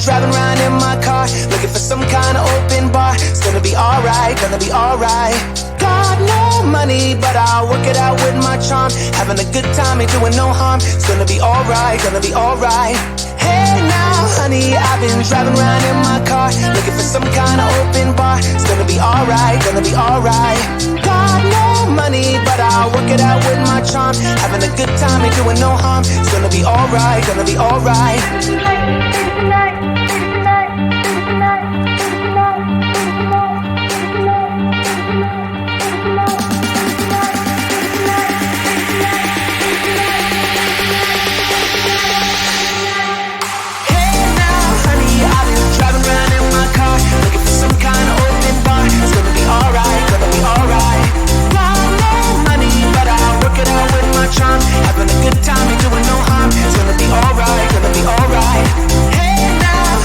driving around in my car, looking for some kind of open bar. It's gonna be alright, gonna be alright. Got no money, but I'll work it out with my charm. Having a good time, ain't doing no harm. It's gonna be alright, gonna be alright. Hey now, honey, I've been driving around in my car, looking for some kind of open bar. It's gonna be alright, gonna be alright. Got no money, but I'll work it out with my charm. Having a good time, ain't doing no harm. It's gonna be alright, gonna be alright. Having a good time, ain't doing no harm. It's gonna be alright, gonna be alright. Hey now,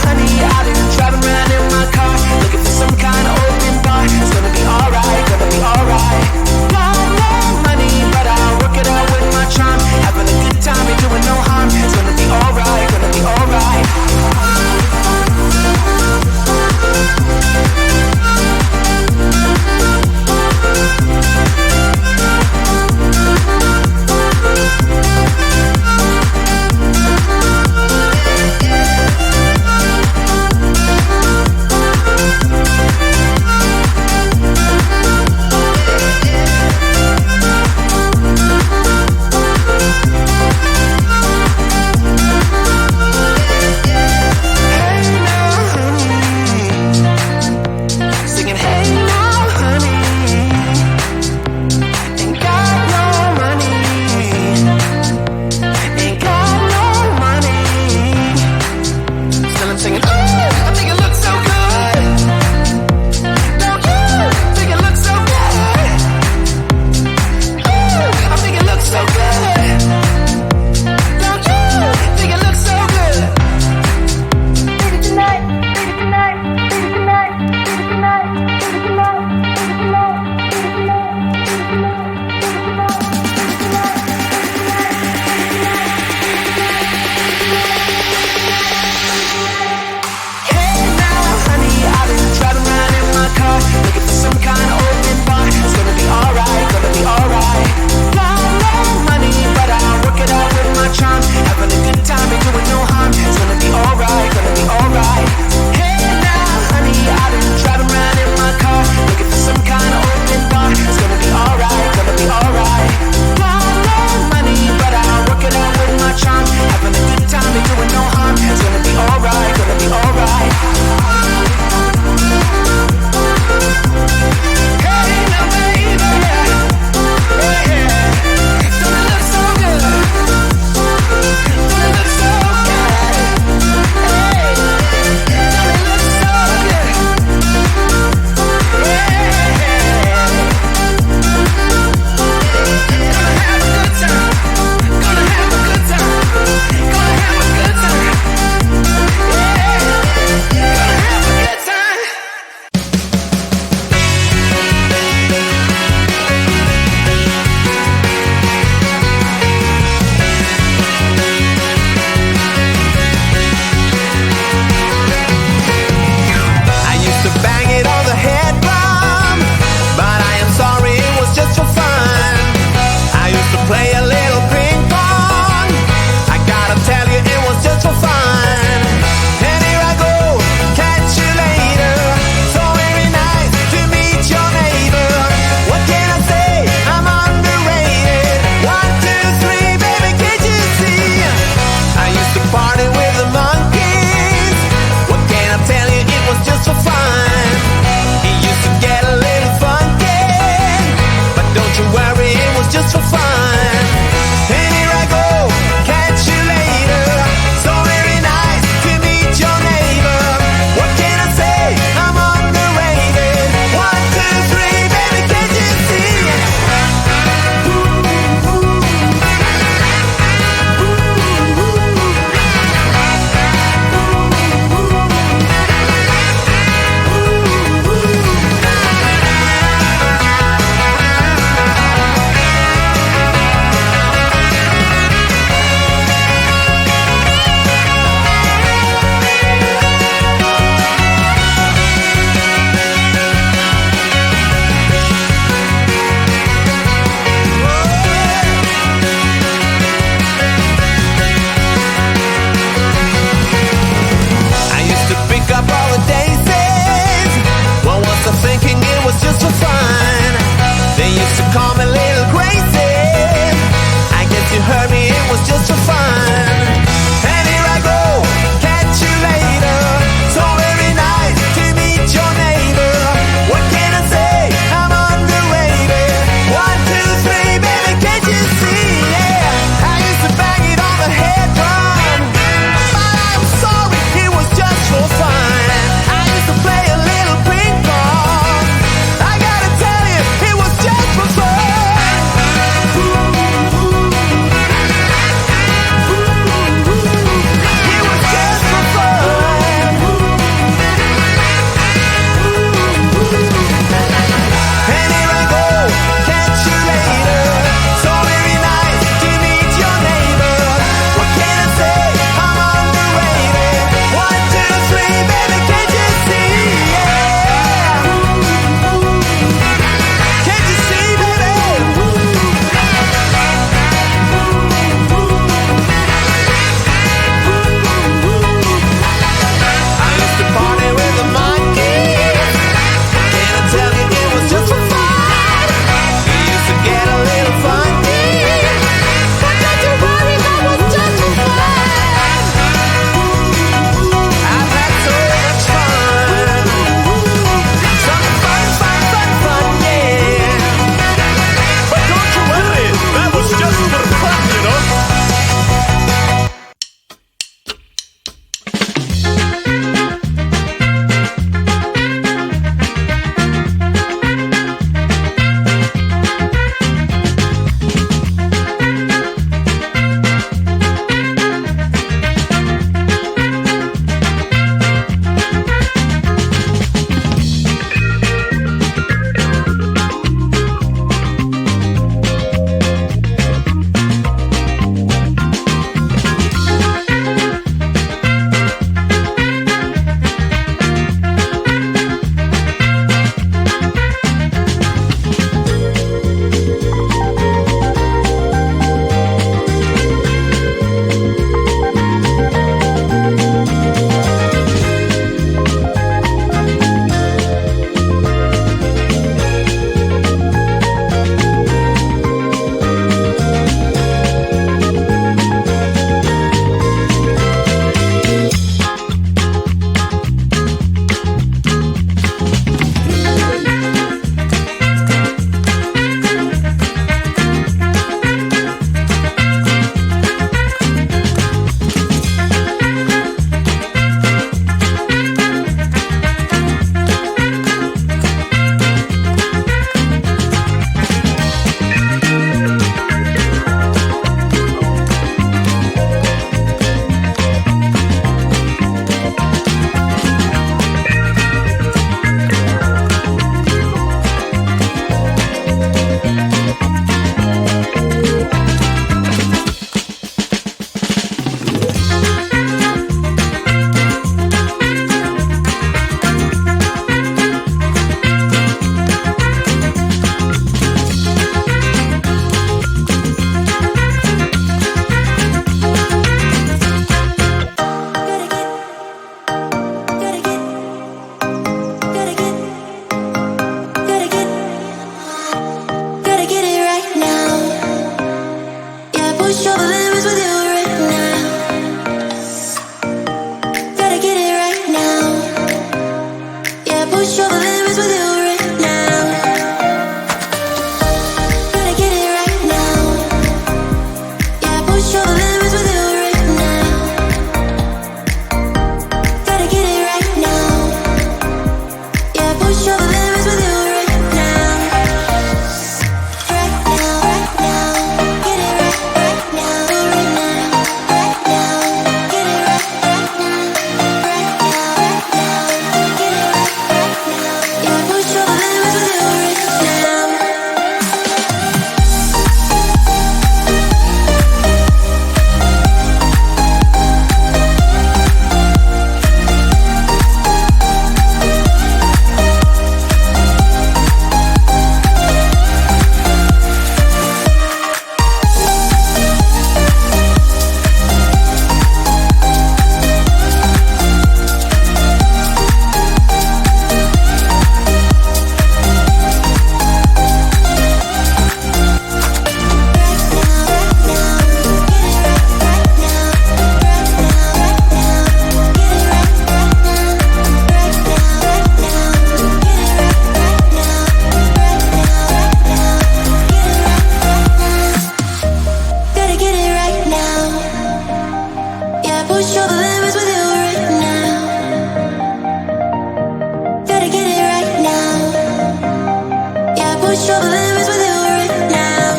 push all the limits with you right now.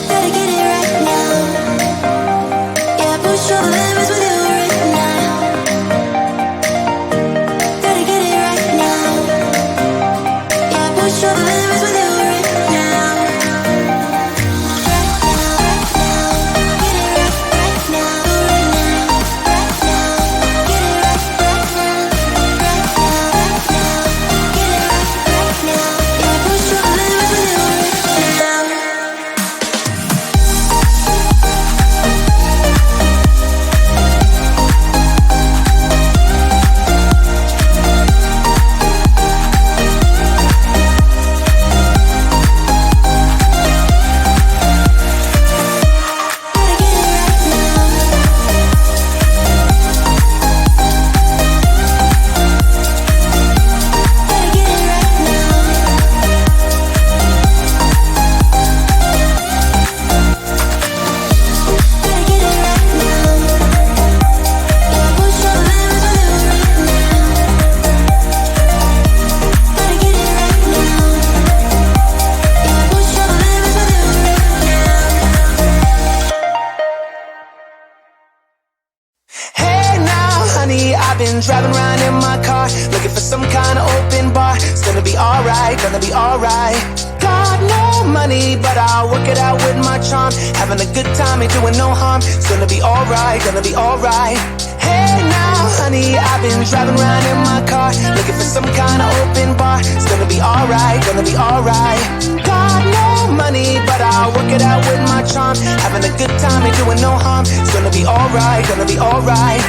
Gotta get it right now. Yeah, push all the limits with you right now. Gotta get it right now. Yeah, push all the limits with you right now. I've been driving around in my car, looking for some kind of open bar. It's gonna be alright, gonna be alright. Got no money, but I'll work it out with my charm. Having a good time, ain't doing no harm. It's gonna be alright, gonna be alright. Hey now, honey, I've been driving around in my car, looking for some kind of open bar. It's gonna be alright, gonna be alright. Got no money, but I'll work it out with my charm. Having a good time, ain't doing no harm. It's gonna be alright, gonna be alright.